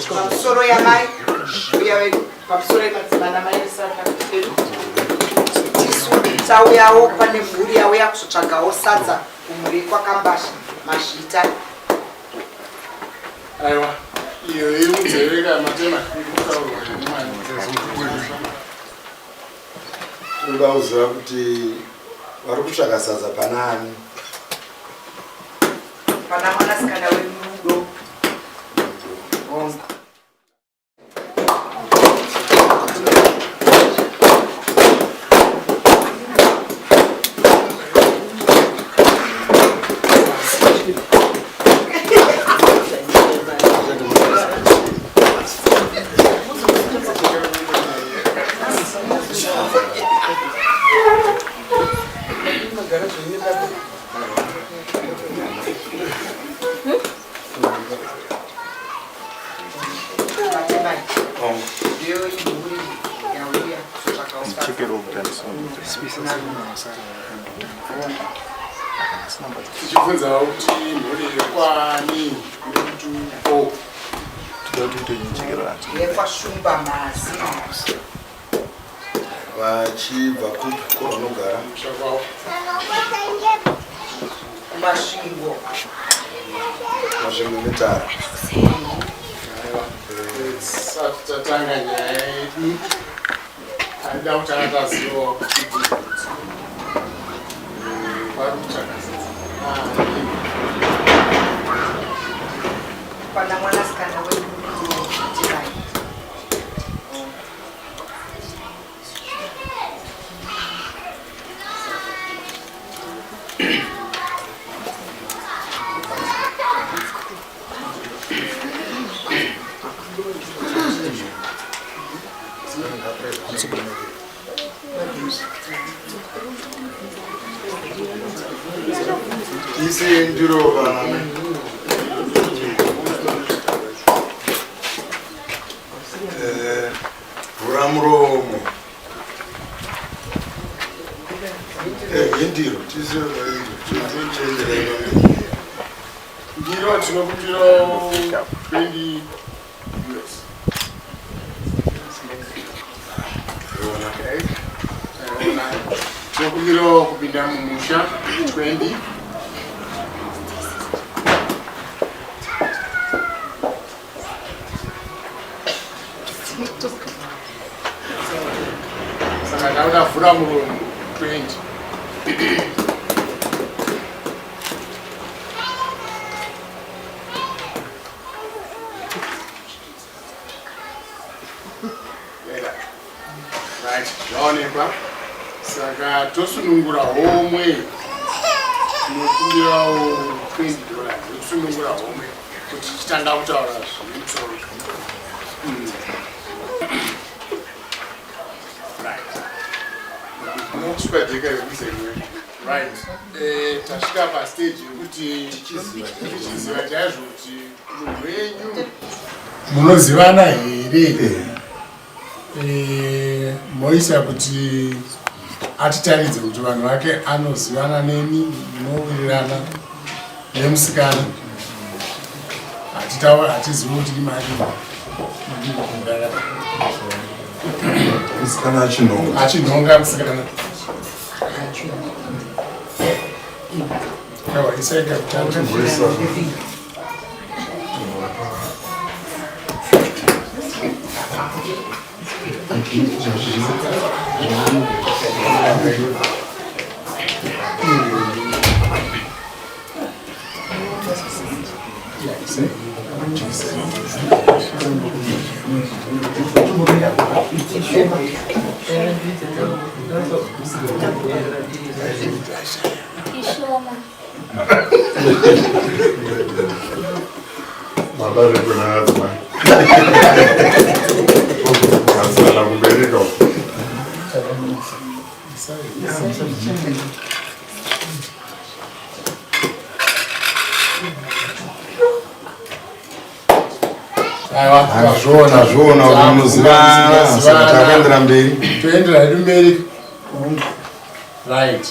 Pamusoro yamai uya wedu pamusoro yemadzimana mai vesaka tisuditsauyavo pane mhuri yauya kuzotsvagawo sadza kumhuri kwakambasha mashita. Aiwa iyo imudzeveka matema ungauziva kuti vari kutsvaga sadza pana ani? Pana mwanasikana wemurudo. tichibvunzawo kuti mhuri yekwani mutupo yekwashumba mazi vachibva kuko vanogara kumasvingo masvingo metara. sati tatanga nyaya yedu aida kutanga tazivawo kuti pana mwanasikana wemurudo tirai isi ndiro vana vhura muromo indiro ndiro tinokumbirawo 20 US. Tinokumbirawo kupinda mumusha 20. Saka ndauda vhura muromo 20. Right, zvaonekwa. Saka tosunungura homwe. Tinokumbirawo $20 tosunungura homwe kuti tichitanga kutaura zvemusoro. Right. Tasvika pastage yekuti tichiziva chaizvo kuti munhu wenyu munozivana here, moisa kuti atitaridze kuti vanhu vake anozivana neni, munowirirana nemusikana. Hatizivi kuti imari kugara musikana achinhonga musikana. Aiwa, isaika kutanga. Mabare kuna azma. Asala kubereka. Aiwa, zvona unozivana. Saka takaendera mberi. Toendera hedu mberi. Right.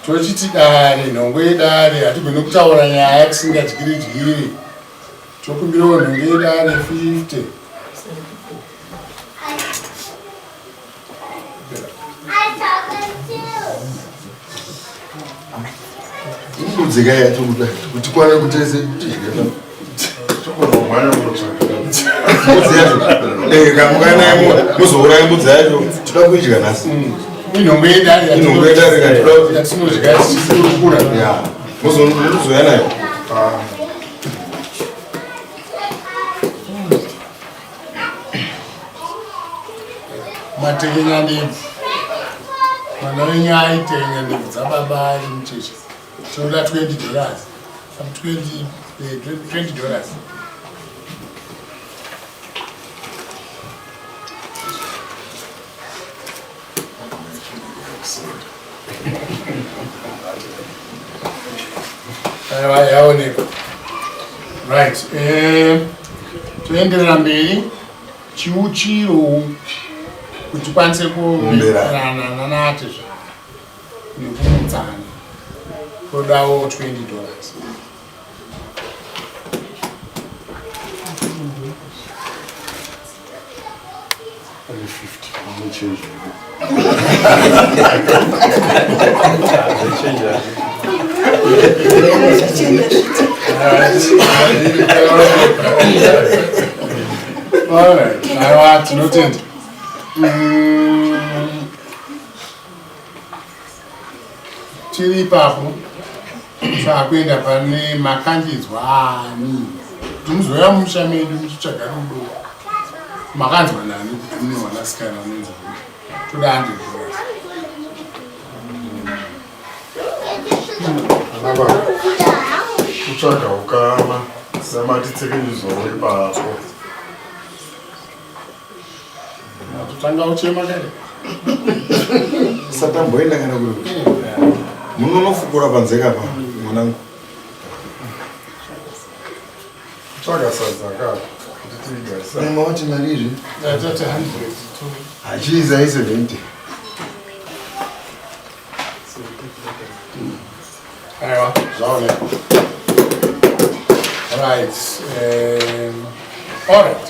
Tochiti dare, nhongo yedare, hatigoni kutaura nyaya tisingadyiri. chokumbira nongera re50 Kudzika yacho kuti kwane kutese chokunomwana mutsvaka muzouraya mbudzi yacho toda kuidya nhasi inongoenda inongoenda yatinodya tichikurukura muzoya nayo matekenya ndebvu mwana wenyu aitenya ndebvu dzababa ari mucheche tinoda $20 $20 yaoneka right toenderera mberi chiuchiro kuti kwanise kuberana nanate nekumudzana todawo $20 Alright, I noted. Tiri ipapo taakuenda pane makanzwa ani kuti muzoya mumusha medu muchitsvaga rudo makanzwa nani kuti mune mwanasikana unonzi toda $100 kutsvaga ukama samatitsekenyuzowe ipapo totanga uchema kare satamboenda kana kuti munonofukura panze kapa mwanangu kutsvaga sadza ka kuti tiigarisa nemawati marizvi tate 100 hachiisa 70 aiwa zvaoneka right alright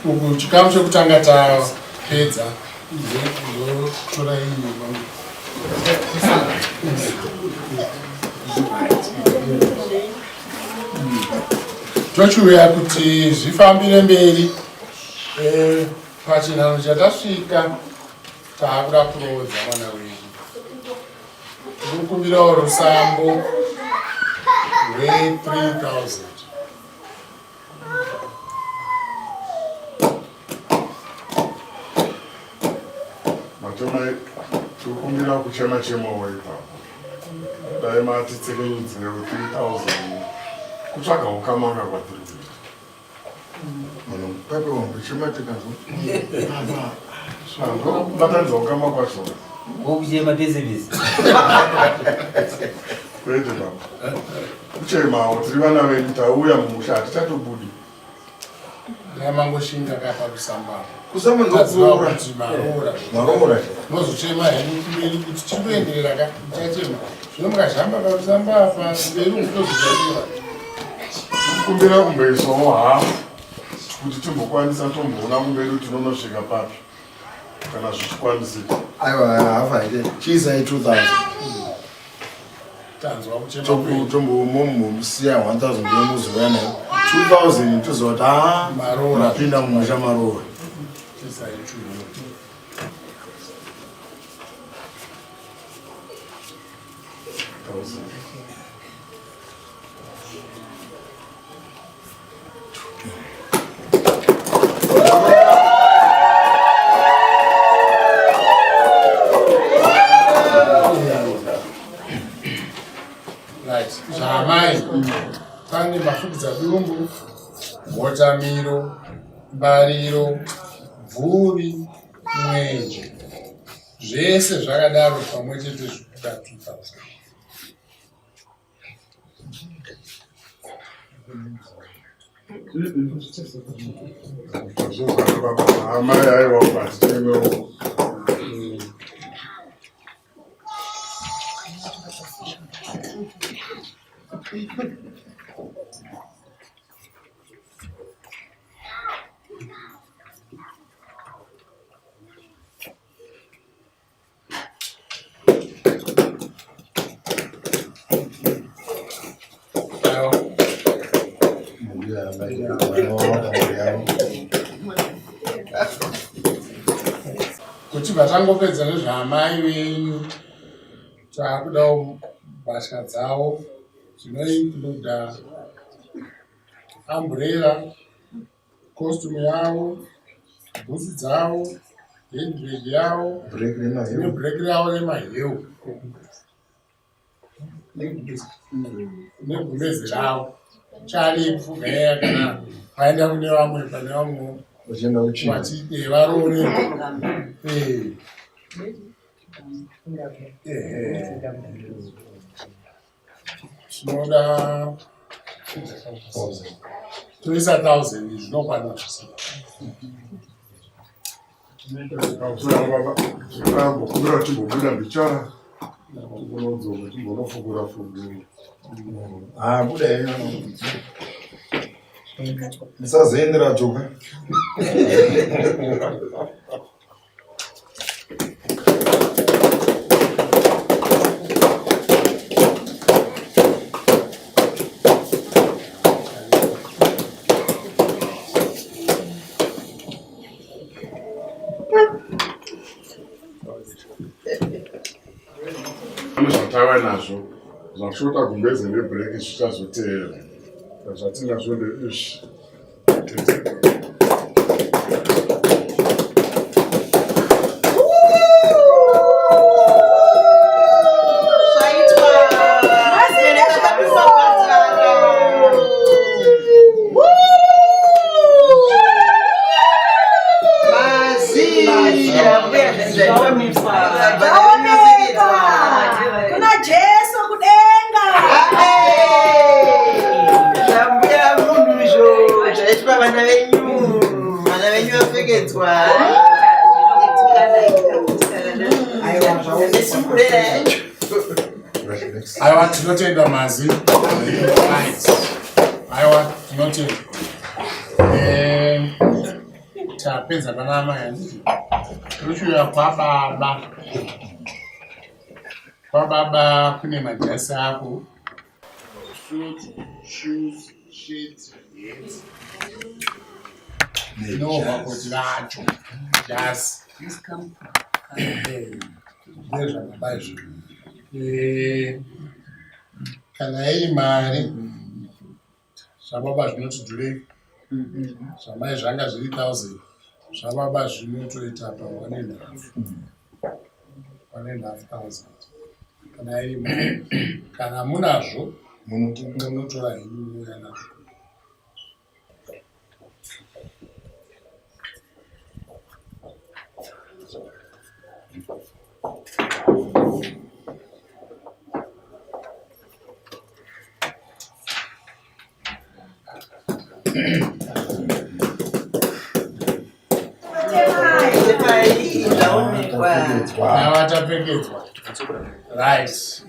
uku chikamu chekutanga tapedza ndotora iyi tochiuya kuti zvifambire mberi pachinhano chatasvika taakuda kurodza mwana wedu tikukumbirawo rusambo rwe$3,000 matomai tikukumbira kuchema chemowo ipapo dai matitsekenyudzirewo $3,000 kutsvaga ukamanga kwatiri kuita pape wangu chimatikazvo batanza ukama kwachona wokuchema pese kwete baba kuchemawo tiri vana vedu tauya mumusha hatichatobudi yamangoshinga kapa kusambara kusamba ndokuroora kuti maroora maroora mozochema henu kumberi kuti chitoenderera ka muchachema zvino mukazhamba pakusamba apa mberi umutozozvaira kukumbira kumboisawo hafu kuti timbokwanisa tomboona kumberi kuti tinonosvika papi kana zvichikwanisika aiwa hafa ite chiisai 2,000 tanzwa kuchema tombomusiya 1,000 yomuzoya nayo 2,000 tozoti Maroora. napinda mumusha maroora zvaamai pane mafukidza dumbu motamiro mbariro bvuri mwenje zvese zvakadaro pamwe chete zvikuda 2,000 amai aiwa kwatitemewo Kuti vatangopedza nezvaamai venyu taakuda mbatya dzavo zvinoinkluda umbrella, costume yavo, bhutsi dzavo, handbag yavo, nebhureki ravo remaheu negumezi ravo charipo meya kana vaenda kune vamwe pane vamwe varoore tinoda toisa 1000 zvinokwana kubira timbobuda mbichara timbonodzoka timbonofungura fungura buda ndisazoendera joka zvatava nazvo zvashota kumbeze nebhureki zvichazotevera zvatinazvo ndeish aiwa tinotenda mazi aiwa tinotenda tapedza pana mai handiti toshuya kwababa kune majasi ako suit, shoes, sheets, hats neovhakoti vacho jasi ndezvababa izvo kana iri mari zvababa zvinoti dhurei zvamai zvanga zviri 1000 zvababa zvinotoita pa 1.5,000 kana iri mari kana munazvo munotora henyu muya nazvo Watapekedzwa right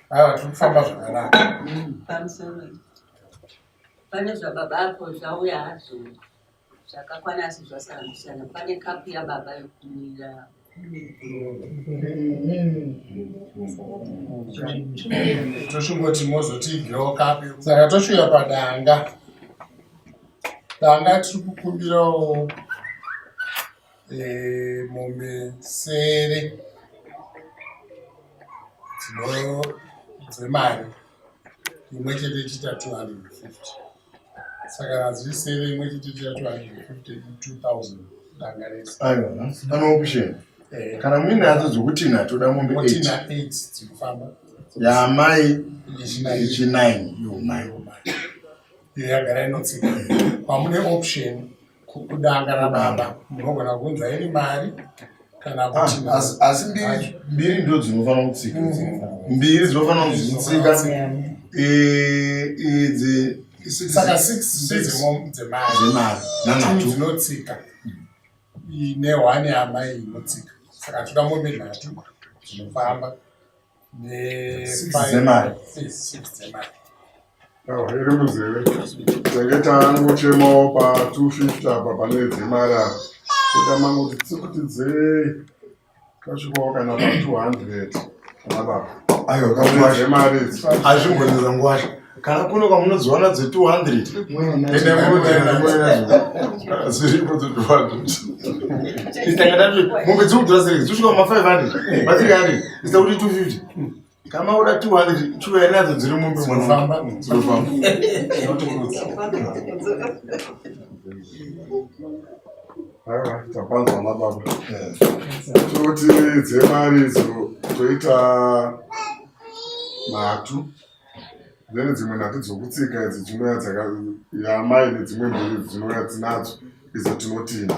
aiwa tikufamba zvakanaka pane zvababa apo zvauya hazvo zvakakwana asi zvasiyana pane kapu yababa yokumira toshungoti mozoti girl kapu saka toshuya padanga tiri kukumbirawo mombe sere dzemari imwe chete ichiita 250 saka naziri sere imwe chete ichiita 250 2000 danga rese anokushena kana muine hadzo dzokuti natoda mombe 8 dzikufamba yamai ichi9 yomai yagara inotsika pamune option kudanga rababa munogona kunza iri mari kana kuti asi mbiri ndo dzinofanira kutsika mbiri dzinofanira kutsika idzi saka 6 dzemari nanhatu dzinotsika ine 1 yamai inotsika saka toda mombe 3 dzinofamba iri muzere tengetangu chemo pa 250 apa pane dzimara kudamangu kuti dzei kasvikawo kana pa 200 kana baba ayo kamari azvimboneza ngwasha kana kuno kwamunodziwana dze 200 ziripo dze 200 istangana mumbe dzikudhura sei dzisvika kuma 500 batiri yani ista kuti 250 kama uda 200 chuva nadzo dziri mumbe mwanofamba dzinofamba tapanzwa mababa toti dzemari toita matu dzene dzimwe nhatu dzokutsika idzi dzinouya dzakayamai nedzimwe mbiri dzinouya dzinadzo idzo tinotina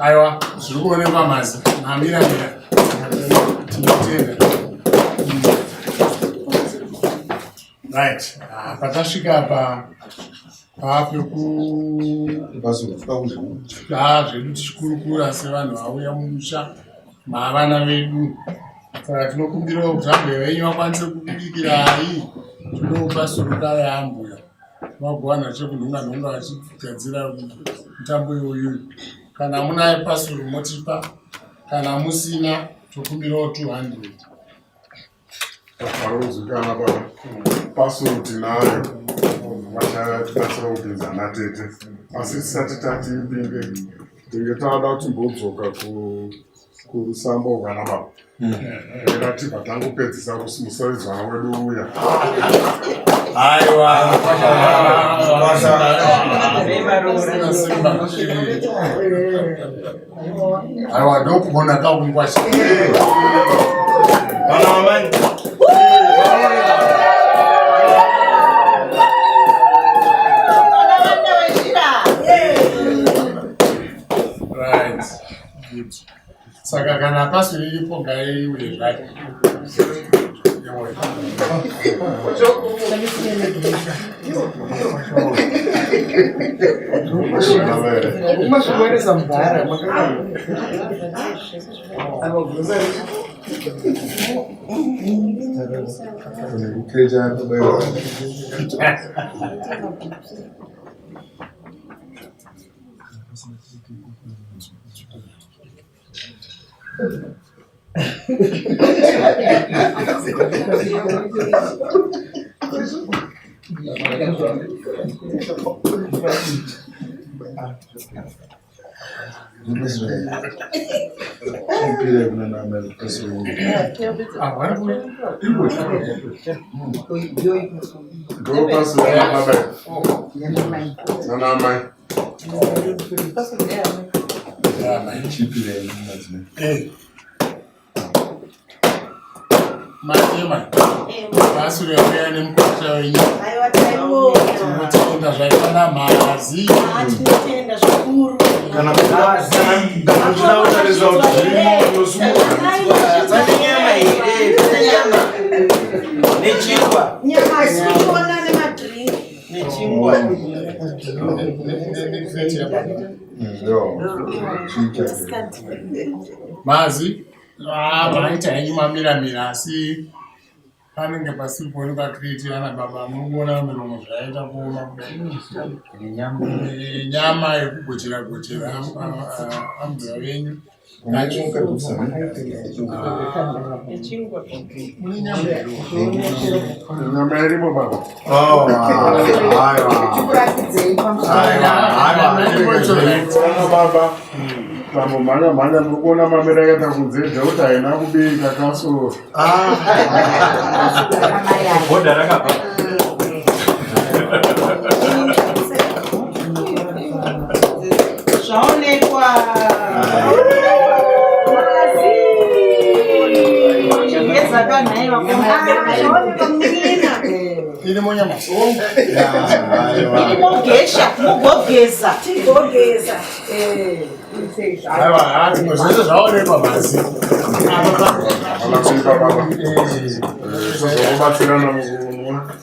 aiwa zviri kuonekwa masi mamira tinotenda right patasvika zvedu tichikurukura sevanhu vauya mumusha mavana vedu saka tinokumbirawo kuti zambwe venyu vakwanise kubikirai tinopasuruka yambuya vagowana chekunhonga vachigadzira mutambo iwoyu kana munaye pasuru motipa kana musina tokumbirawo 200 parozikana baba pasuru tinayo vachatibatsira kupinza natete asi tisati tatipinde tinge tada kuti mbodzoka kurusambo kana baba ratibva tangopedzisa musoridzwana wedu uya aiwa ndokubona kaungwasha right good saka kana pasuri iripo ngaiuye zvake Matema, pasuri yauya nemukuta wenyu tinotenda zvaifana mazi tinotenda zvikuru kana kuchinautaridza kuti zvirimo nosumuka nyama here nyama nechingwa nyama asiona nemadrinki nechingwa mazi maita henyu mamiramira asi panenge pasiri kuonekwa kriti ana baba munoona miromo zvaita kuoma kudai nyama yekugochera gochera ambuya venyu nyama irimo baba baba manya muri kuona mamera akaita kunze dhauti haina kubika kasoro bhodha rakabva Ini munyama. Ini mogesha, mugogeza. Tigogeza. Aiwa, muzvese zvaonekwa basi. Alakuipa baba. Zokubatsirana mukunwa.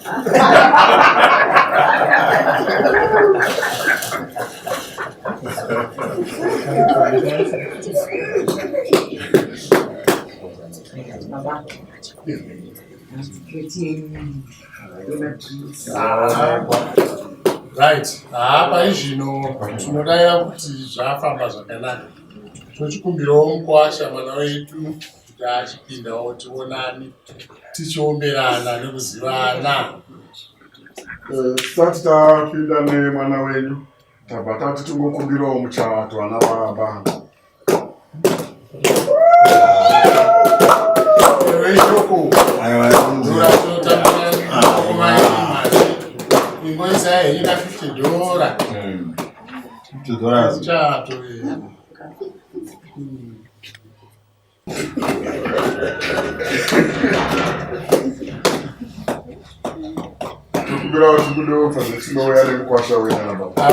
Right. Apa izvino tinodaya kuti zvafamba zvakanaka. Tochikumbirawo mukwasha mwana wetu kuti achipindawo tionane tichiomberana nekuzivana. Tisati tapinda nemwana wenyu tabva tati tingokumbirawo muchato ana baba. Ishoko. Ingoisa ina $50. $50. Chato. Tukumbirawo tikudo fazitinoya nemukwasha wena baba.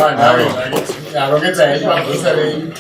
Arongedza ipagosa renyu.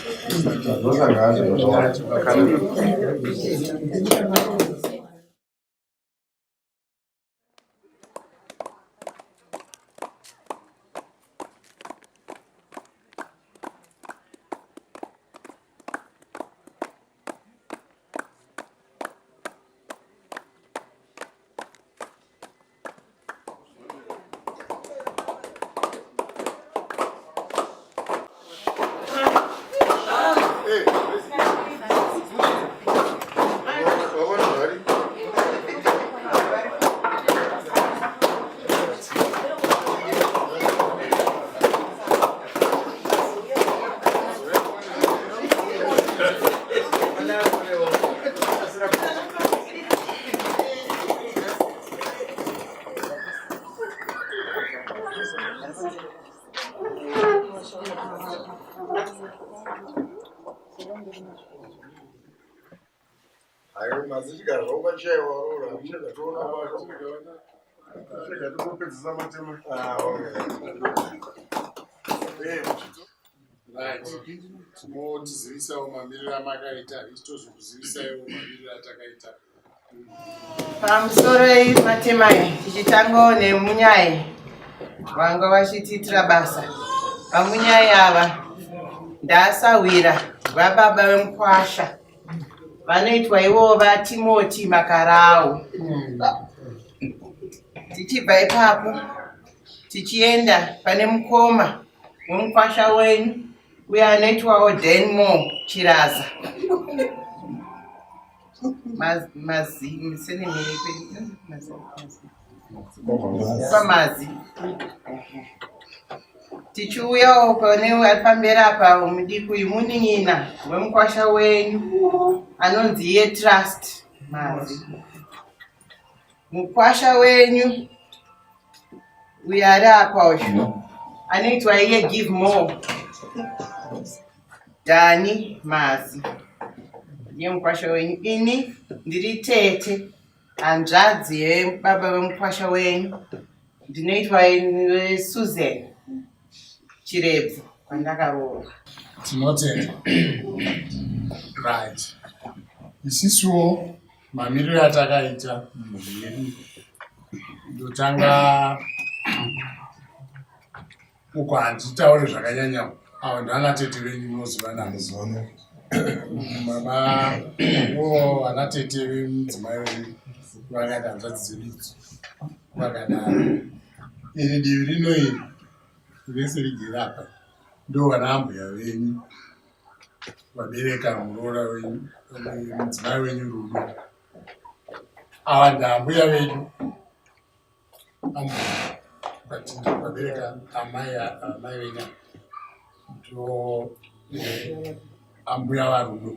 Ayo mazika robachewa rora mcheka tuona baba. Mcheka tukopedzisa matema. Right. Tinotizivisawo mamiriro amakaita ichitozokuzivisaiwo mamiriro atakaita. Pamusoro matema tichitangawo nemunyaya vanga vachitiitira basa. Pamunyaya ava ndasawira vababa vemukwasha vanoitwa ivo vaTimoti Makarau. Tichibva ipapo tichienda pane mukoma wemukwasha wenyu uye anoitwawo Denmo Chiraza. Pamazi. Tichiuyawo pane ari pamberi apa mudiku imunin'ina wemukwasha wenyu anonzi yeTrust Mazi. Mukwasha wenyu uyo ari apa uyu anoitwa iye Give More Dani Mazi. Ndiye mukwasha wenyu. Ini ndiri tete hanzvadzi yebaba vemukwasha wenyu. Ndinoitwa Susan Chirebvu kwandakaroora. Tinotenda. Right. Isisuwo mamiriro atakaita mhuri yedu ndotanga uko handitaure zvakanyanya avo ndana tete venyu munoziva navo. Mama ana tete vemudzimai wenyu vakati hanzvadzi dzedu vakadaro. Iri divi rino iri rese rigere apa ndo vana ambuya venyu vabereka muroora wenyu mudzimai wenyu Rudo. Ava ndambuya vedu ambuya vabereka amai venyu ndo ambuya vaRudo.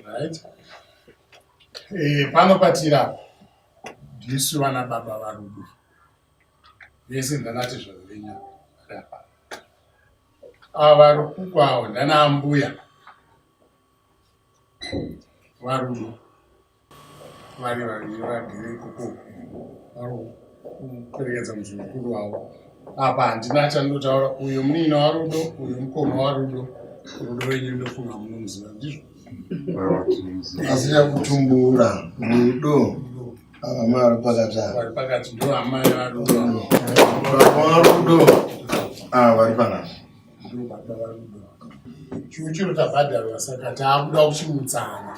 Right? Pano patira ndisu vana baba vaRudo. Vese ndanati zvavo venyu apa. Ava vari kukwawo ndana ambuya vaRudo. vari vagere ikoko kuperekedza muzvi mukuru wavo. Apa handina chandotaura, uyu munina warudo, uyu mukoma warudo, rudo renyu ndofunga munomuziva ndizvo. Asi yakutumbura rudo amai vari pakati vari pakati ndo amai varudo varudo vari panapa ndo baba varudo. Chiu chiro tabhadharwa saka taakuda kuchimutsana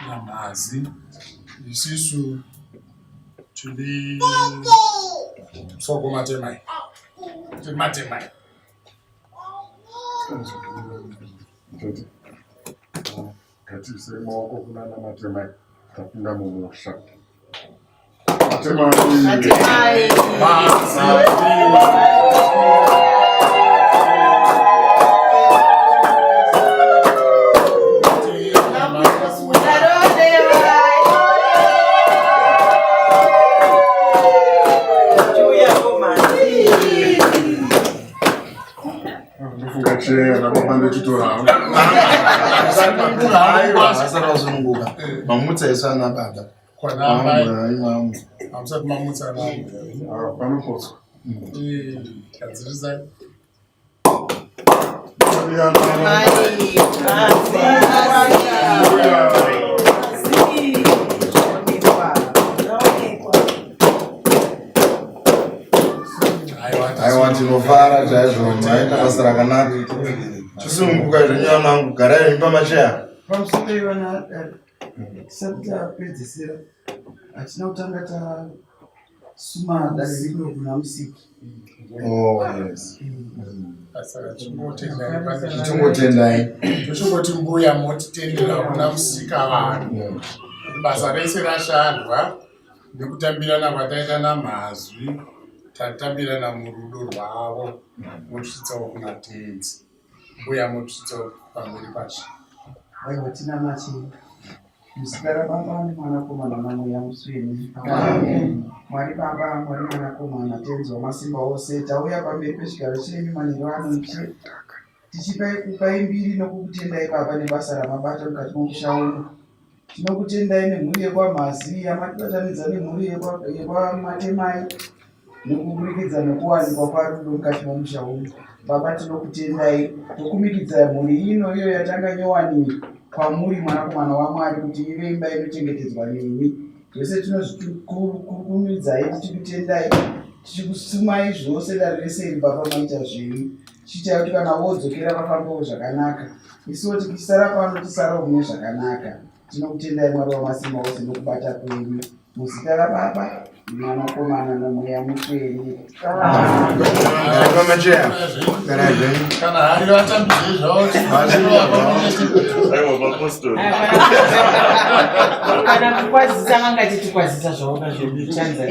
namhazi. Isisu tiri soko matemai tiri matemai Katise maoko kunana matemai tapinda mumusha. Matemai. asakasununguka mamutsa isu ana baba hamusati mamutsa panopotswa gadzirisai aiwa tinofara chaizvo maita basa rakanaka chisununguka zvenyana angu garai imba macheya pamusokaiwana tisati tapedzisira hatina kutanga tasuma dariko kuna musiki. Chingotendai tochingoti mbuya motitendera kuna musika vanhu basa rese rashandwa nekutambirana kwataita namhazvi tatambirana murudo rwavo motisvitsawo kuna tenzi mbuya motisvitsawo pamberi pacho. Aiwa tina machi musika rababa nemwanakomana namweya musweni. Mwari baba mwari mwanakomana tenzi wamasimba ose tauya pamberi pechigaro chenyu manheru anoichi tichipai mbiri nokukutendai baba nebasa ramabata mukati momusha uno. Tinokutendai nemhuri yekwamhazi yamatibatanidza nemhuri yekwamatemai nekuburikidza nekuwanikwa kwarudo mukati momusha uno. Baba tinokutendai tokumikidzai mhuri ino iyo yatanga nyowani kwamuri mwanakomana waMwari kuti ive imba inochengetedzwa nemi. Zvose tinozvikurumidzai tichikutendai tichikusumai zvose dare rese iri baba maita zvenyu tichitai kuti kana wodzokera vafambawo zvakanaka isiwo tikisara pano tisarawo mune zvakanaka. Tinokutendai Mwari wamasimba ose nokubata kwenyu muzita rababa mwanakomana nomweya mutsvene. kana hari vatambizve zvavo kana kukwazisa vangati tikwazisa zvavo kazvochanza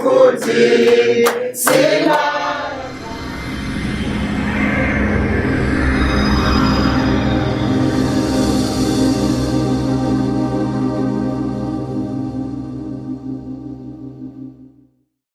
Kuti